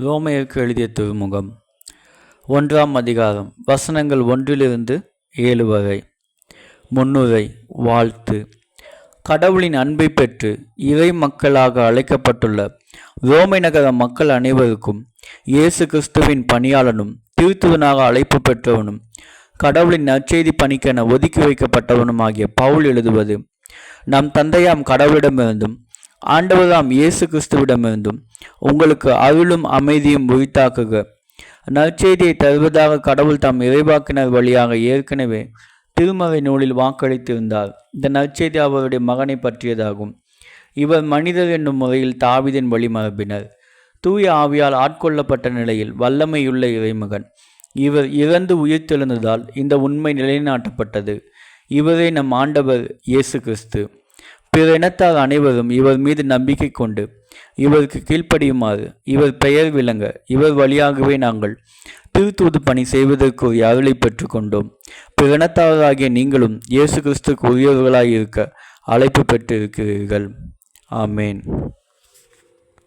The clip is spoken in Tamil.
ரோமையருக்கு எழுதிய திருமுகம் 1ஆம் அதிகாரம் வசனங்கள் 1-7 வரை. முன்னுரை. வாழ்த்து. கடவுளின் அன்பை பெற்று இறை மக்களாக அழைக்கப்பட்டுள்ள ரோமை நகர மக்கள் அனைவருக்கும் இயேசு கிறிஸ்துவின் பணியாளனும் திருத்துவனாக அழைப்பு பெற்றவனும் கடவுளின் நற்செய்தி பணிக்கென ஒதுக்கி வைக்கப்பட்டவனும் ஆகிய பவுல் எழுதுவது: நம் தந்தையாம் கடவுளிடமிருந்தும் ஆண்டவராம் இயேசு கிறிஸ்துவிடமிருந்தும் உங்களுக்கு அருளும் அமைதியும் உரித்தாக்குக. நற்செய்தியை தருவதாக கடவுள் தாம் இறைவாக்கினர் வழியாக ஏற்கனவே திருமறை நூலில் வாக்களித்திருந்தார். இந்த நற்செய்தி அவருடைய மகனை பற்றியதாகும். இவர் மனிதர் என்னும் முறையில் தாவீதின் வழிமரபினர். தூய ஆவியால் ஆட்கொள்ளப்பட்ட நிலையில் வல்லமையுள்ள இறைமகன். இவர் இறந்து உயிர்த்தெழுந்ததால் இந்த உண்மை நிலைநாட்டப்பட்டது. இவரே நம் ஆண்டவர் இயேசு கிறிஸ்து. பிற இனத்தார் அனைவரும் இவர் மீது நம்பிக்கை கொண்டு இவருக்கு கீழ்ப்படியுமாறு இவர் பெயர் விளங்க இவர் வழியாகவே நாங்கள் திருத்தூது பணி செய்வதற்குரிய அருளை பெற்றுக்கொண்டோம். பிற இனத்தாராகிய நீங்களும் இயேசு கிறிஸ்துக்கு உரியவர்களாய் இருக்க அழைப்பு பெற்று இருக்கிறீர்கள். ஆமேன்.